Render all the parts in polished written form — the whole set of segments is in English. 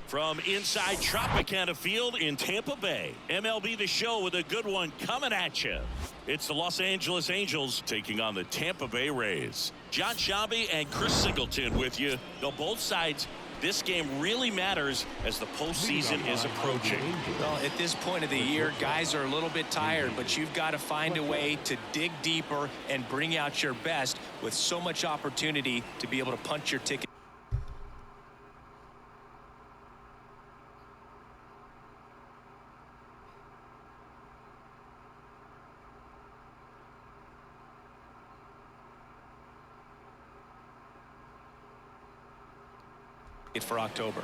From inside Tropicana Field in Tampa Bay, MLB The Show with a good one coming at you. It's the Los Angeles Angels taking on the Tampa Bay Rays. John Shabby and Chris Singleton with you. Though both sides, this game really matters as the postseason is approaching. Well, at this point of the year, guys are a little bit tired, but you've got to find a way to dig deeper and bring out your best with so much opportunity to be able to punch your ticket. For October.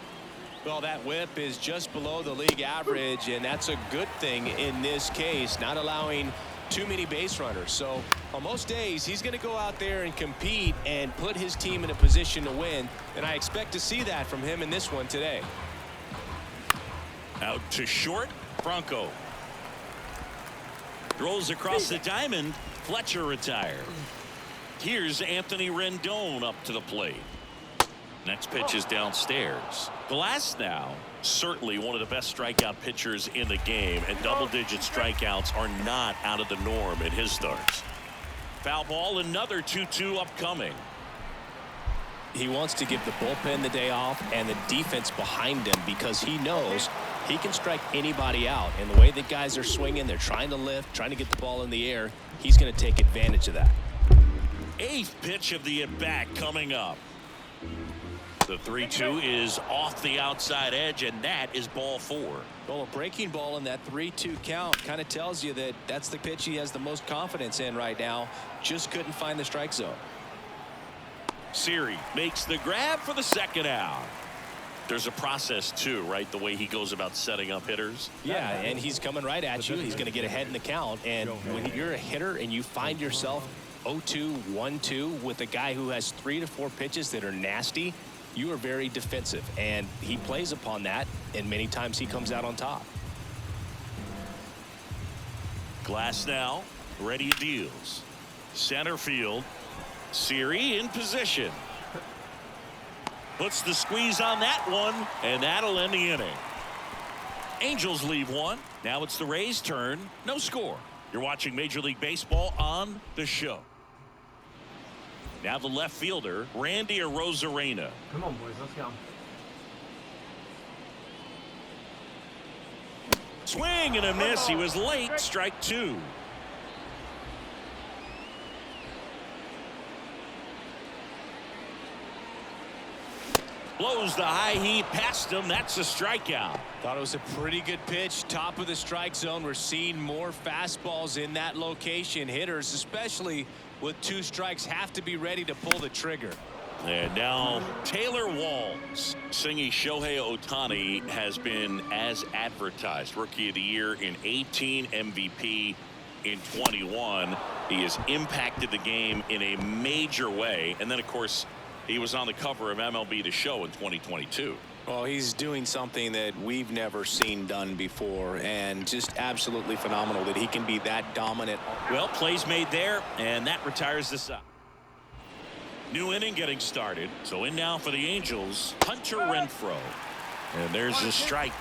Well, that whip is just below the league average, and that's a good thing in this case, not allowing too many base runners. So on most days, he's going to go out there and compete and put his team in a position to win, and I expect to see that from him in this one today. Out to short, Franco throws across the diamond. Fletcher retired. Here's Anthony Rendon up to the plate. Next pitch is downstairs. Glass now, certainly one of the best strikeout pitchers in the game, and double-digit strikeouts are not out of the norm in his starts. Foul ball, another 2-2 upcoming. He wants to give the bullpen the day off and the defense behind him because he knows he can strike anybody out. And the way the guys are swinging, they're trying to lift, trying to get the ball in the air. He's going to take advantage of that. Eighth pitch of the at-bat coming up. The 3-2 is off the outside edge, and that is ball 4. Well, a breaking ball in that 3-2 count kind of tells you that that's the pitch he has the most confidence in right now. Just couldn't find the strike zone. Siri makes the grab for the second out. There's a process too, right? The way he goes about setting up hitters. Yeah, and he's coming right at you. He's going to get ahead in the count. And when you're a hitter and you find yourself 0-2, 1-2 with a guy who has 3 to 4 pitches that are nasty, you are very defensive, and he plays upon that, and many times he comes out on top. Glass now, ready deals. Center field. Siri in position. Puts the squeeze on that one, and that'll end the inning. Angels leave one. Now it's the Rays' turn. No score. You're watching Major League Baseball on The Show. Now the left fielder, Randy Arozarena. Come on, boys, let's go. Swing and a miss. He was late. Strike 2. Blows the high heat past him. That's a strikeout. Thought it was a pretty good pitch. Top of the strike zone. We're seeing more fastballs in that location. Hitters, especially with 2 strikes, have to be ready to pull the trigger. And now Taylor Walls. Singing Shohei Ohtani has been as advertised. Rookie of the Year in 18, MVP in 21. He has impacted the game in a major way. And then, of course, he was on the cover of MLB The Show in 2022. Well, he's doing something that we've never seen done before, and just absolutely phenomenal that he can be that dominant. Well, plays made there, and that retires the side. New inning getting started. So in now for the Angels, Hunter Renfroe. And there's the strike.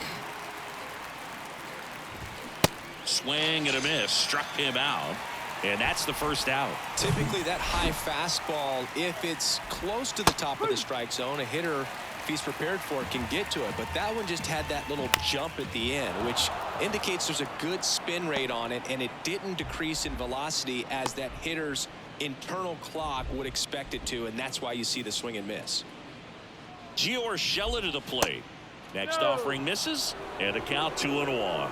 Swing and a miss. Struck him out. And that's the first out. Typically that high fastball, if it's close to the top of the strike zone, a hitter, if he's prepared for it, can get to it. But that one just had that little jump at the end, which indicates there's a good spin rate on it, and it didn't decrease in velocity as that hitter's internal clock would expect it to, and that's why you see the swing and miss. Gio Urshela to the plate. Next offering misses, and a count 2-1.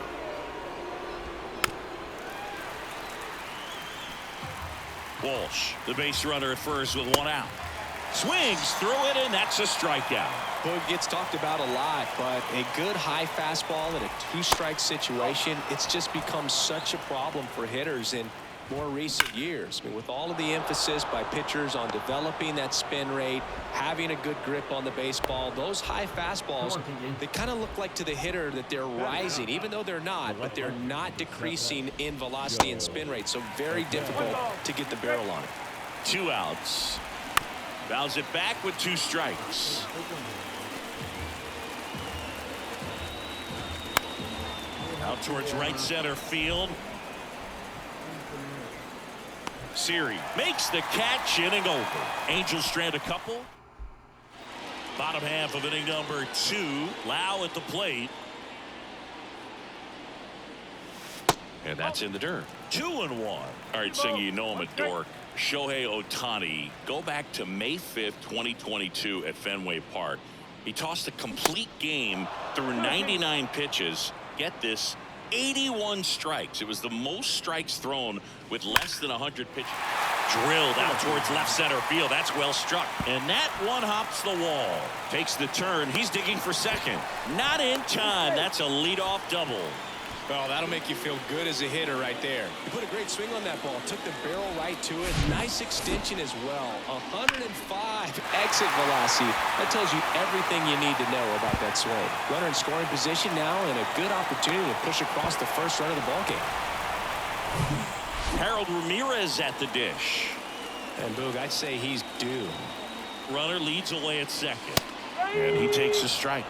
Walsh, the base runner at first with 1 out. Swings through it, and that's a strikeout. Boog gets talked about a lot, but a good high fastball in a 2-strike situation, it's just become such a problem for hitters in more recent years. I mean, with all of the emphasis by pitchers on developing that spin rate, having a good grip on the baseball, those high fastballs, they kind of look like to the hitter that they're rising, even though they're not, but they're not decreasing in velocity and spin rate. So very difficult to get the barrel on it. 2 outs. Fouls it back with 2 strikes. Out towards right center field. Siri makes the catch, inning over. Angels strand a couple. Bottom half of inning number 2. Lau at the plate. And that's in the dirt. 2-1. All right, Singy, you know I'm a dork. Shohei Ohtani, go back to May 5th, 2022 at Fenway Park. He tossed a complete game through 99 pitches. Get this, 81 strikes. It was the most strikes thrown with less than 100 pitches. Drilled out towards left center field. That's well struck. And that one hops the wall. Takes the turn. He's digging for second. Not in time. That's a leadoff double. Well, that'll make you feel good as a hitter right there. He put a great swing on that ball. Took the barrel right to it. Nice extension as well. 105 exit velocity. That tells you everything you need to know about that swing. Runner in scoring position now and a good opportunity to push across the first run of the ballgame. Harold Ramirez at the dish. And Boog, I'd say he's due. Runner leads away at second. And he takes a strike.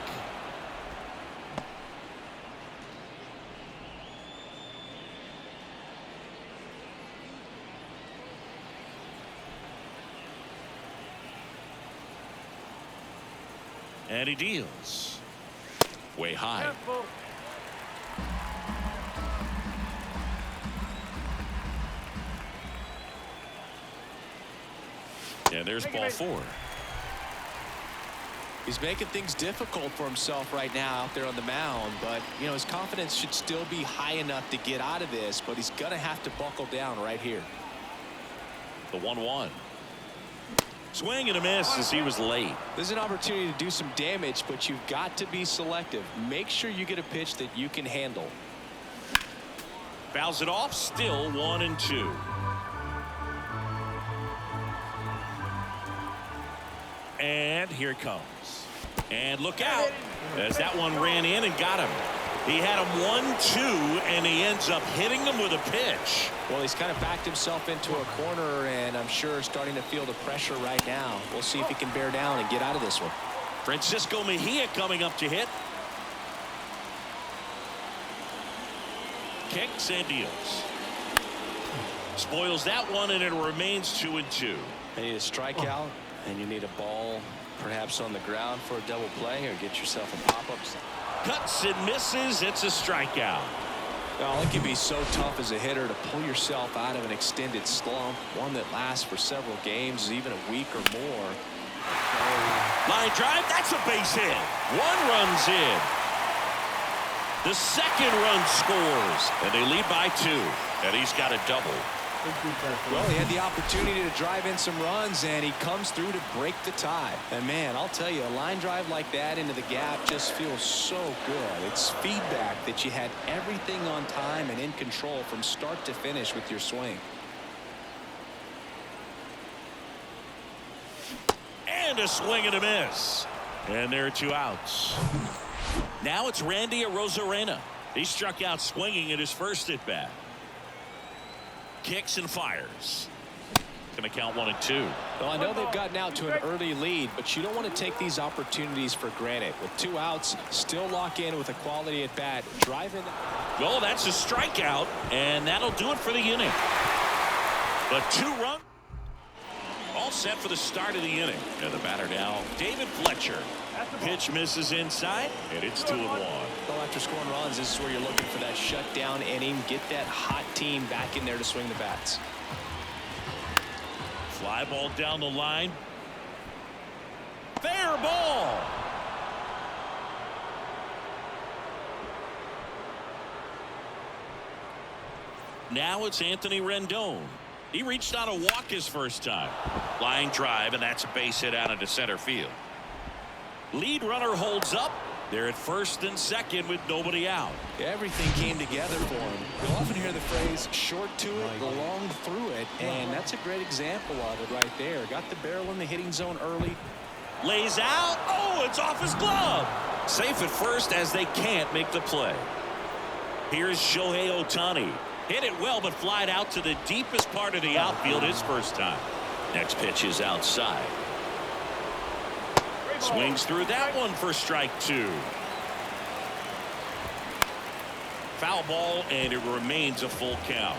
And he deals. Way high. And there's ball 4. He's making things difficult for himself right now out there on the mound, but you know his confidence should still be high enough to get out of this, but he's gonna have to buckle down right here. The 1-1. Swing and a miss as he was late. There's an opportunity to do some damage, but you've got to be selective. Make sure you get a pitch that you can handle. Fouls it off. Still 1-2. And here it comes. And look out as that one ran in and got him. He had him 1-2 and he ends up hitting him with a pitch. Well, he's kind of backed himself into a corner and I'm sure starting to feel the pressure right now. We'll see if he can bear down and get out of this one. Francisco Mejia coming up to hit. Kicks and deals. Spoils that one and it remains 2-2. You need a strikeout and you need a ball perhaps on the ground for a double play or get yourself a pop-up. Cuts and misses. It's a strikeout. Well, it can be so tough as a hitter to pull yourself out of an extended slump, one that lasts for several games, even a week or more. Line drive. That's a base hit. 1 run's in. The second run scores, and they lead by 2. And he's got a double. Well, he had the opportunity to drive in some runs, and he comes through to break the tie. And, man, I'll tell you, a line drive like that into the gap just feels so good. It's feedback that you had everything on time and in control from start to finish with your swing. And a swing and a miss. And there are 2 outs. Now it's Randy Arozarena. He struck out swinging at his first at-bat. Kicks and fires. Going to count 1-2. Well, I know they've gotten out to an early lead, but you don't want to take these opportunities for granted. With 2 outs, still lock in with a quality at bat. Drive in. Well, that's a strikeout, and that'll do it for the inning. But 2 runs. All set for the start of the inning. And the batter now, David Fletcher. Pitch misses inside, and it's 2-1. Well, after scoring runs, this is where you're looking for that shutdown inning. Get that hot team back in there to swing the bats. Fly ball down the line. Fair ball. Now it's Anthony Rendon. He reached on a walk his first time. Line drive, and that's a base hit out into center field. Lead runner holds up. They're at first and second with nobody out. Everything came together for him. You'll often hear the phrase short to it, long through it, and that's a great example of it right there. Got the barrel in the hitting zone early. Lays out. Oh, it's off his glove. Safe at first as they can't make the play. Here's Shohei Ohtani. Hit it well, but flied out to the deepest part of the outfield his first time. Next pitch is outside. Swings through that one for strike 2. Foul ball, and it remains a full count.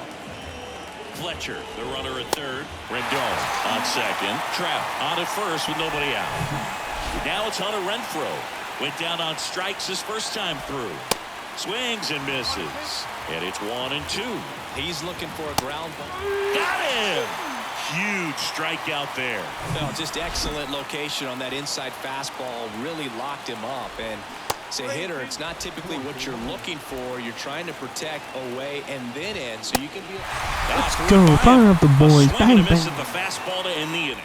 Fletcher, the runner at third. Rendon on second. Trout on at first with nobody out. Now it's Hunter Renfroe. Went down on strikes his first time through. Swings and misses. And it's 1-2. He's looking for a ground ball. Got him! Huge strikeout there. No, just excellent location on that inside fastball. Really locked him up. And as a hitter, it's not typically what you're looking for. You're trying to protect away and then in, so you can be. Let's go. Fire up the boys. Bang, Miss at bang. the fastball to end the inning.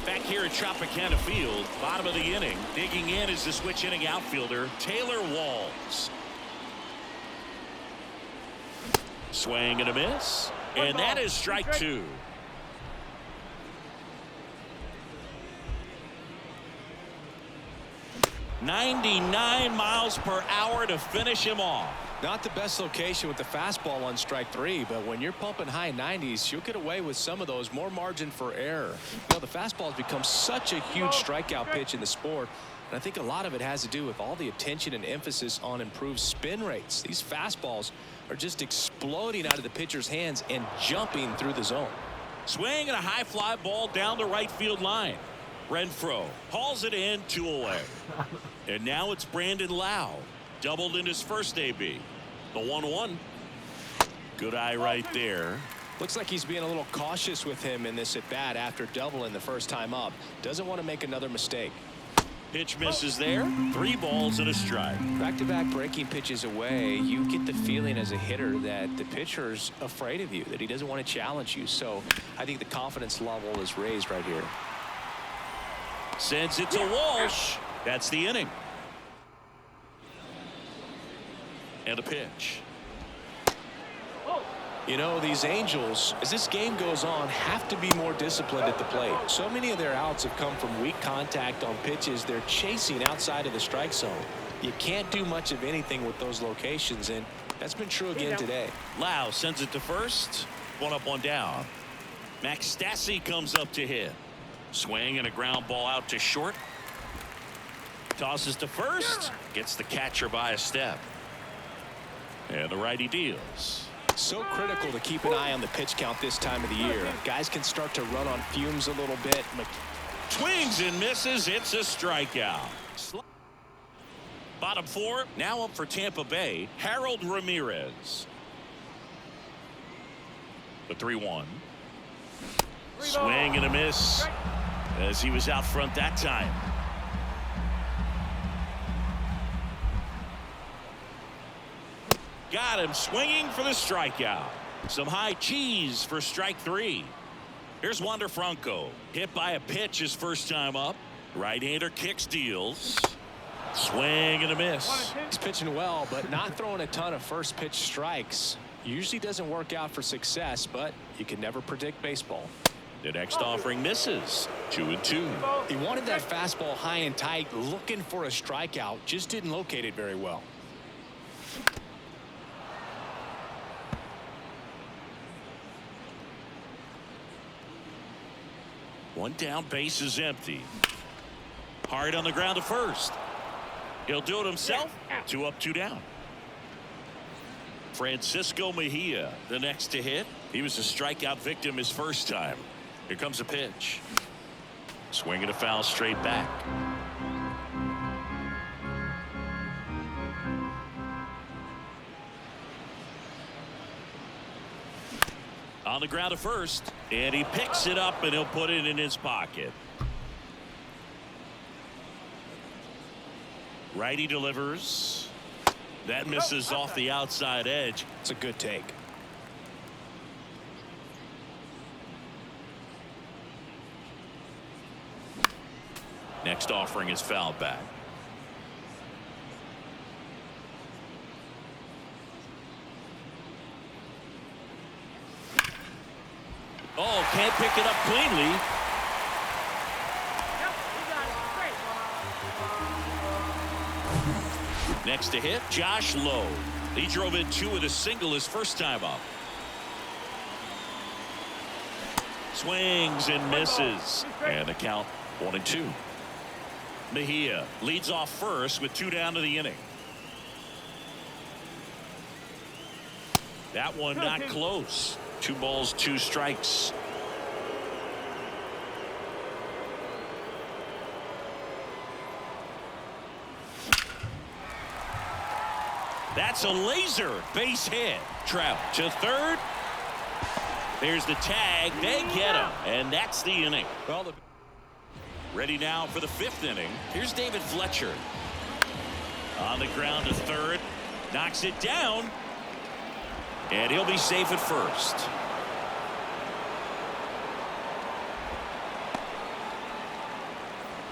Back here at Tropicana Field, bottom of the inning. Digging in is the switch hitting outfielder, Taylor Walls. Swing and a miss. And that is strike two. .99 miles per hour to finish him off. Not the best location with the fastball on strike three, but when you're pumping high 90s, you'll get away with some of those. More margin for error. You know, the fastball has become such a huge strikeout pitch in the sport. And I think a lot of it has to do with all the attention and emphasis on improved spin rates. These fastballs are just exploding out of the pitcher's hands and jumping through the zone. Swing and a high fly ball down the right field line. Renfroe hauls it in, 2 away. And now it's Brandon Lau. Doubled in his first AB. The 1-1. Good eye right there. Looks like he's being a little cautious with him in this at bat after doubling the first time up. Doesn't want to make another mistake. Pitch misses there. 3 balls and a strike. Back-to-back breaking pitches away, you get the feeling as a hitter that the pitcher's afraid of you, that he doesn't want to challenge you. So I think the confidence level is raised right here. Sends it to Walsh. That's the inning. And a pitch. You know, these Angels, as this game goes on, have to be more disciplined at the plate. So many of their outs have come from weak contact on pitches they're chasing outside of the strike zone. You can't do much of anything with those locations, and that's been true again today. Lau sends it to first. 1 up, 1 down. Max Stassi comes up to hit. Swing and a ground ball out to short. Tosses to first. Gets the catcher by a step. And the righty deals. So critical to keep an eye on the pitch count this time of the year. Guys can start to run on fumes a little bit. Swings and misses. It's a strikeout. Bottom 4 now up for Tampa Bay. Harold Ramirez. The 3-1. Swing and a miss as he was out front that time. Got him swinging for the strikeout. Some high cheese for strike 3. Here's Wander Franco. Hit by a pitch his first time up. Right-hander kicks, deals. Swing and a miss. He's pitching well, but not throwing a ton of first pitch strikes. Usually doesn't work out for success, but you can never predict baseball. The next offering misses. 2-2. He wanted that fastball high and tight, looking for a strikeout. Just didn't locate it very well. One down, base is empty. Hard on the ground to first. He'll do it himself. 2 up, 2 down. Francisco Mejia, the next to hit. He was a strikeout victim his first time. Here comes a pitch. Swinging a foul straight back. On the ground to first, and he picks it up and he'll put it in his pocket. Righty delivers. That misses off the outside edge. It's a good take. Next offering is fouled back. Oh, can't pick it up cleanly. Next to hit, Josh Lowe. He drove in 2 with a single his first time up. Swings and misses. And the count 1-2. Mejia leads off first with 2 down to the inning. That one not close. 2 balls, 2 strikes. That's a laser base hit. Trout to third. There's the tag. They get him. And that's the inning. Well, ready now for the 5th inning. Here's David Fletcher. On the ground to third. Knocks it down. And he'll be safe at first.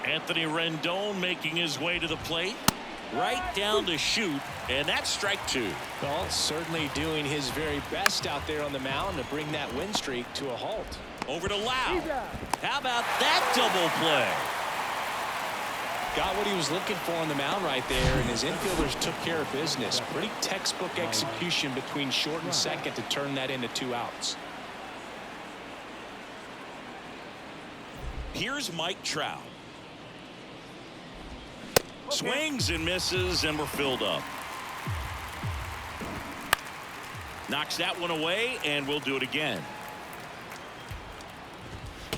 Anthony Rendon making his way to the plate. Right down to shoot, and that's strike 2. Well, certainly doing his very best out there on the mound to bring that win streak to a halt. Over to Lau. How about that double play? Got what he was looking for on the mound right there, and his infielders took care of business. Pretty textbook execution between short and second to turn that into 2 outs. Here's Mike Trout. Swings and misses, and we're filled up. Knocks that one away, and we'll do it again.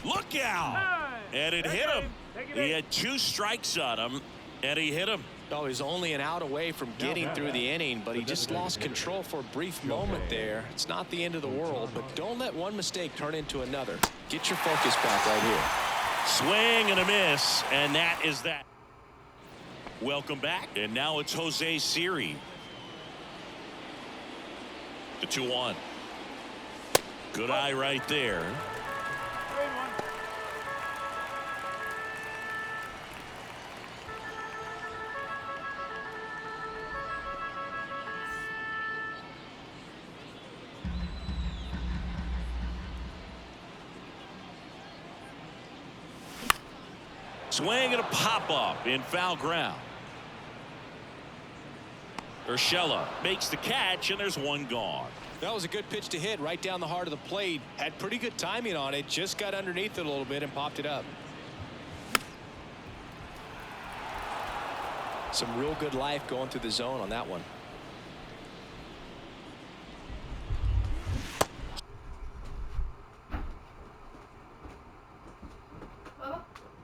Look out! And it hit him. He had 2 strikes on him, and he hit him. Oh, he's only an out away from getting through the inning, but he just lost control for a brief moment there. It's not the end of the world, but don't let one mistake turn into another. Get your focus back right here. Swing and a miss, and that is that. Welcome back, and now it's Jose Siri. The 2-1. Good eye right there. Swing and a pop-up in foul ground. Urshela makes the catch, and there's one gone. That was a good pitch to hit right down the heart of the plate. Had pretty good timing on it. Just got underneath it a little bit and popped it up. Some real good life going through the zone on that one.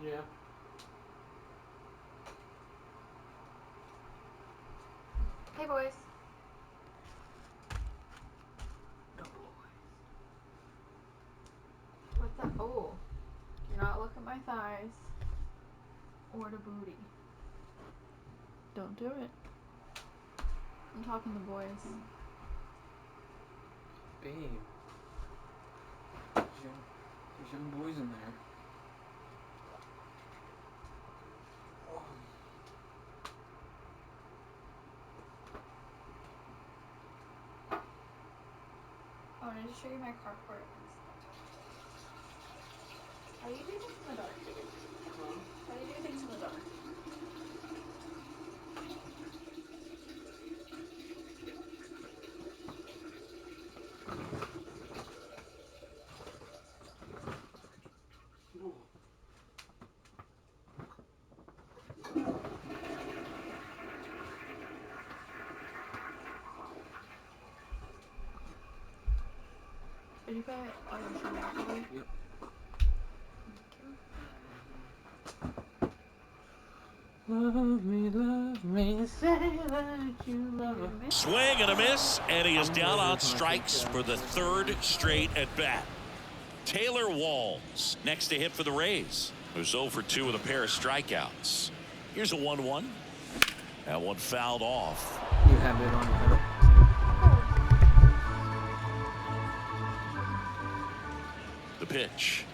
Yeah. Hey, boys. What's that? Oh, do not look at my thighs or the booty. Don't do it. I'm talking to boys. Babe. There's young boys in there. Oh, I need to show you my car port. How do you do things in the dark? How do you do things in the dark? Did you put all your shit back away? Yep. Love me, say that you love me. Swing and a miss, and he is down on strikes for the 3rd straight at bat. Taylor Walls next to hit for the Rays, who's 0 for 2 with a pair of strikeouts. Here's a 1-1. That one fouled off. You have it on your The pitch.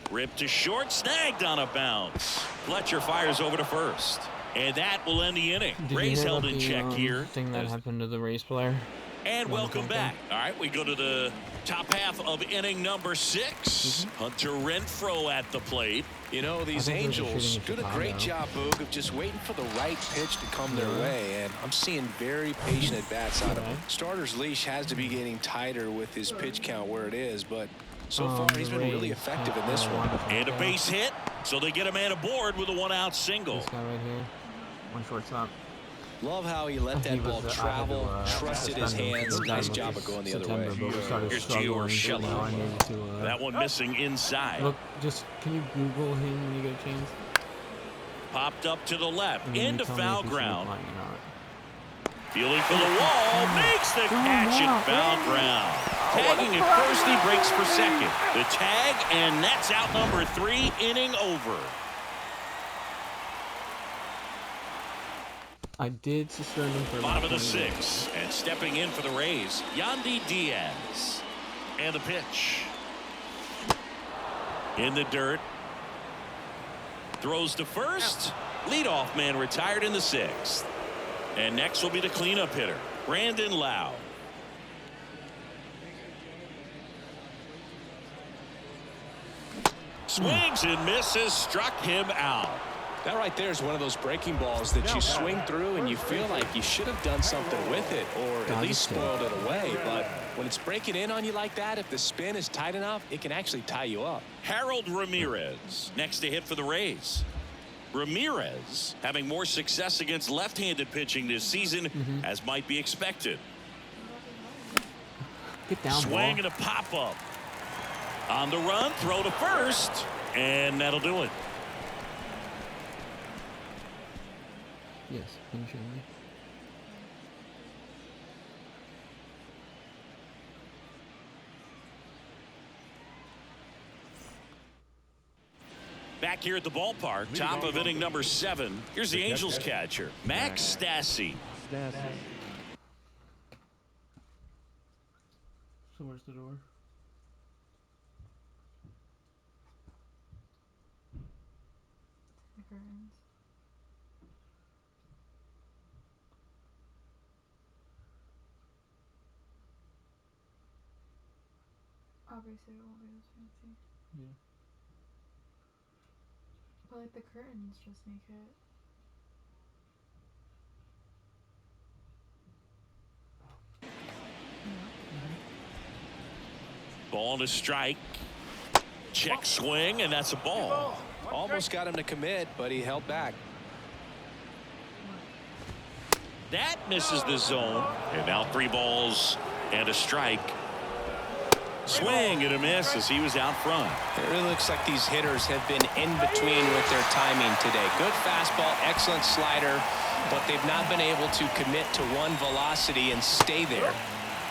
Ripped to short, snagged on a bounce. Fletcher fires over to first, and that will end the inning. Rays held in check here. Thing that happened to the Rays player. And welcome back. All right, we go to the top half of inning number 6. Hunter Renfroe at the plate. You know, these Angels did a great job, Boog, of just waiting for the right pitch to come their way, and I'm seeing very patient at-bats out of him. Starter's leash has to be getting tighter with his pitch count where it is, but so far he's been really effective in this one. And a base hit, so they get a man aboard with a 1-out single. This guy right here. One shortstop. Love how he let that ball travel, trusted his hands. Nice job of going the other way. Here's Gio Urshela. That one missing inside. Look, just can you Google him when you get a chance? Popped up to the left, And then you into tell me foul if he's ground. replying or not. Feeling for the wall, makes the catch at foul ground. Tagging at first, he breaks for second. The tag, and that's out number 3, inning over. I did suspend him for Bottom of the 20 minutes. 6th, and stepping in for the Rays, Yandy Diaz. And the pitch. In the dirt. Throws to first. Leadoff man retired in the 6th. And next will be the cleanup hitter, Brandon Lau. Swings and misses, struck him out. That right there is one of those breaking balls that you swing through and you feel like you should have done something with it or at least spoiled it away. But when it's breaking in on you like that, if the spin is tight enough, it can actually tie you up. Harold Ramirez next to hit for the Rays. Ramirez having more success against left-handed pitching this season as might be expected. Get down, Swing ball. and a pop-up. On the run, throw to first, and that'll do it. Yes, finish it. Back here at the ballpark, top of inning number 7. Here's the Angels catcher, Max Stassi. So where's the door? The curtains. Obviously it won't be as fancy. Yeah. But like the curtains just make it. Ball to strike. Check swing, and that's a ball. Almost got him to commit, but he held back. That misses the zone. And now 3 balls and a strike. Swing and a miss as he was out front. It really looks like these hitters have been in between with their timing today. Good fastball, excellent slider, but they've not been able to commit to one velocity and stay there.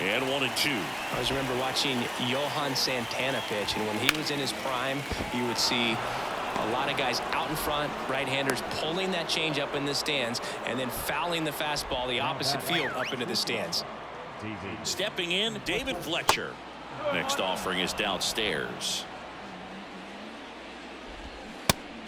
And 1-2. I always remember watching Johan Santana pitch, and when he was in his prime, you would see a lot of guys out in front, right-handers pulling that change up in the stands and then fouling the fastball the opposite field up into the stands. Stepping in, David Fletcher. Next offering is downstairs.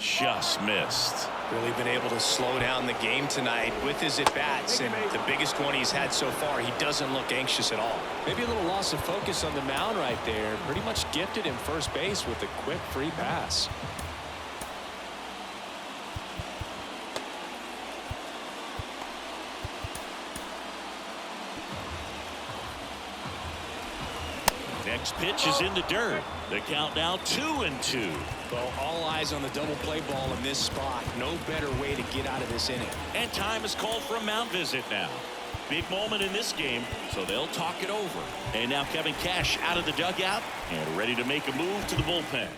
Just missed. Really been able to slow down the game tonight with his at-bats, and the biggest one he's had so far, he doesn't look anxious at all. Maybe a little loss of focus on the mound right there. Pretty much gifted him first base with a quick free pass. Next pitch is in the dirt. The count now 2-2. Well, all eyes on the double play ball in this spot. No better way to get out of this inning. And time is called for a mound visit now. Big moment in this game, so they'll talk it over. And now Kevin Cash out of the dugout and ready to make a move to the bullpen.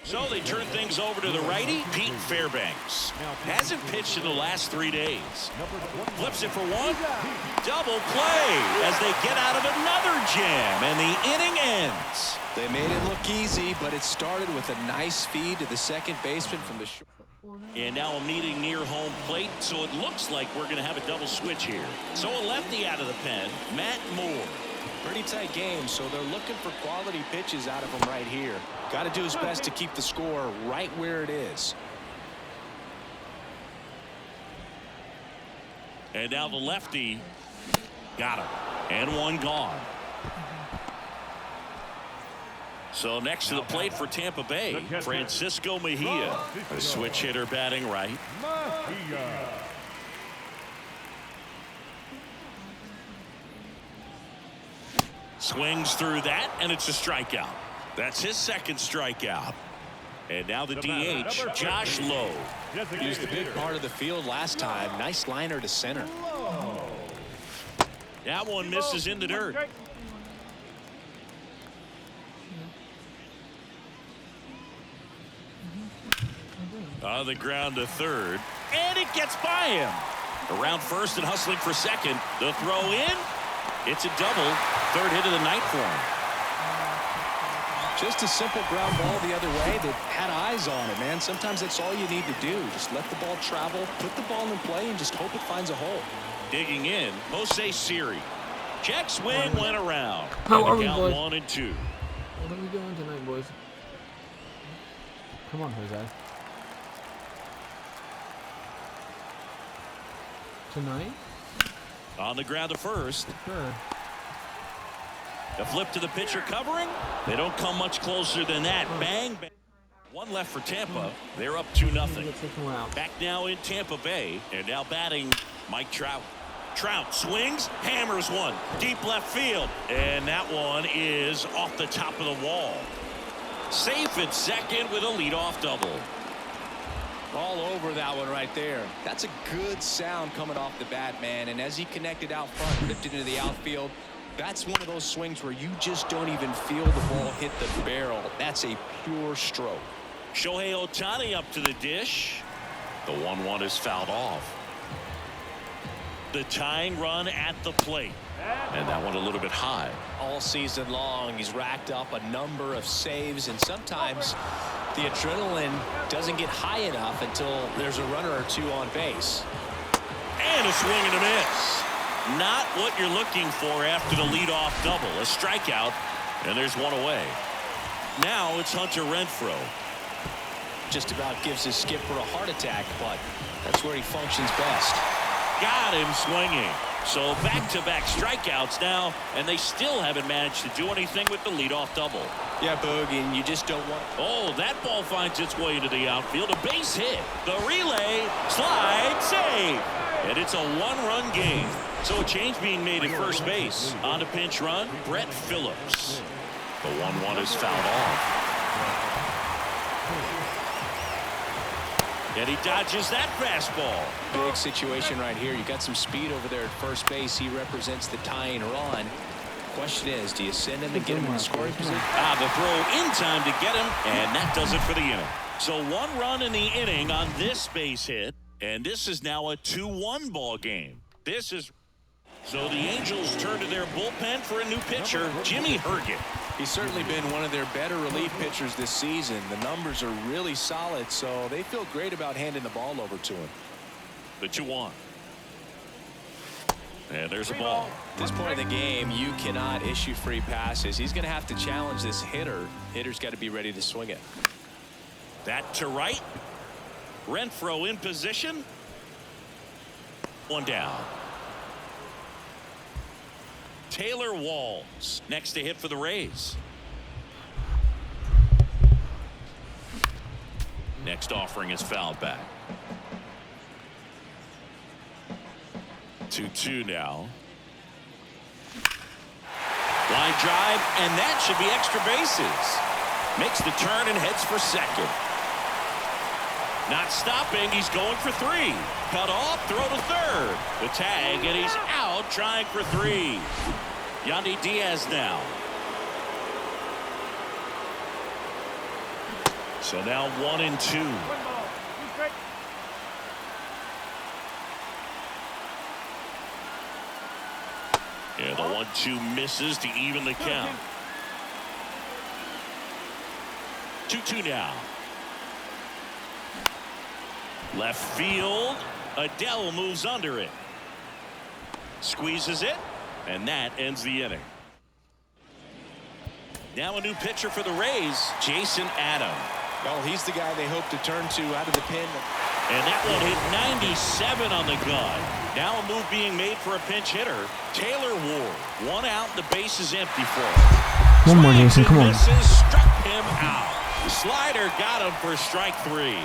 So they turn things over to the righty, Pete Fairbanks. Hasn't pitched in the last 3 days. Flips it for one. Double play as they get out of another jam, and the inning ends. They made it look easy, but it started with a nice feed to the second baseman from the short. And now a meeting near home plate, so it looks like we're going to have a double switch here. So a lefty out of the pen, Matt Moore. Pretty tight game, so they're looking for quality pitches out of him right here. Got to do his best to keep the score right where it is. And now the lefty got him, and one gone. So next to the plate for Tampa Bay, Francisco Mejia, a switch hitter batting right. Swings through that, and it's a strikeout. That's his second strikeout. And now the DH, Josh Lowe. He was the big part of the field last time. Nice liner to center. That one misses in the dirt. On the ground to third, and it gets by him. Around first and hustling for second. The throw in. It's a double. Third hit of the night for him. Just a simple ground ball the other way that had eyes on it, man. Sometimes that's all you need to do. Just let the ball travel, put the ball in play, and just hope it finds a hole. Digging in, Jose Siri. Check swing went around. How are we, count boys? 1 and 2. What are we doing tonight, boys? Come on, Jose. Tonight? On the ground to first. Sure. The flip to the pitcher covering. They don't come much closer than that. Bang, bang. One left for Tampa. They're up 2-0. Back now in Tampa Bay. And now batting Mike Trout. Trout swings, hammers one. Deep left field. And that one is off the top of the wall. Safe at second with a leadoff double. All over that one right there. That's a good sound coming off the bat, man. And as he connected out front, ripped it into the outfield, that's one of those swings where you just don't even feel the ball hit the barrel. That's a pure stroke. Shohei Ohtani up to the dish. The 1-1 is fouled off. The tying run at the plate. And that one a little bit high. All season long, he's racked up a number of saves, and sometimes the adrenaline doesn't get high enough until there's a runner or two on base. And a swing and a miss. Not what you're looking for after the leadoff double. A strikeout, and there's one away. Now it's Hunter Renfroe. Just about gives his skipper a heart attack, but that's where he functions best. Got him swinging. So back-to-back strikeouts now, and they still haven't managed to do anything with the leadoff double. Yeah, Boog, and you just don't want... Oh, that ball finds its way into the outfield. A base hit. The relay, slide, save. And it's a one-run game. So a change being made at first base. On a pinch run, Brett Phillips. The 1-1 is fouled off. And he dodges that fastball. Big situation right here. You got some speed over there at first base. He represents the tying run. Question is, do you send him and get him in the scoring position? The throw in time to get him, and that does it for the inning. So 1 run in the inning on this base hit, and this is now a 2-1 ball game. So the Angels turn to their bullpen for a new pitcher, Jimmy Herget. He's certainly been one of their better relief pitchers this season. The numbers are really solid, so they feel great about handing the ball over to him. The 2-1. And there's a ball. At this point in the game, you cannot issue free passes. He's going to have to challenge this hitter. Hitter's got to be ready to swing it. That to right. Renfroe in position. One down. Taylor Walls next to hit for the Rays. Next offering is fouled back. 2-2 now. Line drive, and that should be extra bases. Makes the turn and heads for second. Not stopping, he's going for 3. Cut off, throw to third. The tag, and he's out trying for 3. Yandy Diaz now. So now 1 and 2. Yeah, the 1-2 misses to even the count. 2-2 now. Left field. Adele moves under it. Squeezes it. And that ends the inning. Now a new pitcher for the Rays, Jason Adam. Well, he's the guy they hope to turn to out of the pen. And that one hit 97 on the gun. Now a move being made for a pinch hitter, Taylor Ward. 1 out, the base is empty for him. One more, Jason, come on. Struck him out. The slider got him for strike 3.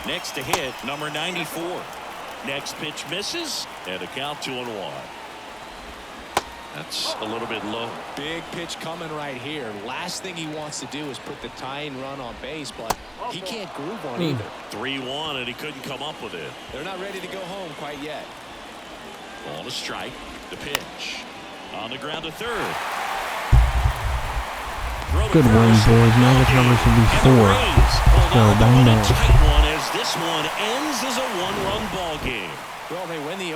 Next to hit, number 94. Next pitch misses, and a count 2-1. That's a little bit low. Big pitch coming right here. Last thing he wants to do is put the tying run on base, but he can't groove one either. 3-1, and he couldn't come up with it. They're not ready to go home quite yet. Ball to strike. The pitch. On the ground to third. Good win, boys. Now this number should be 4. Let's go. Bang, bang. Tight one as this one ends as a one-run ball game. Well, they win the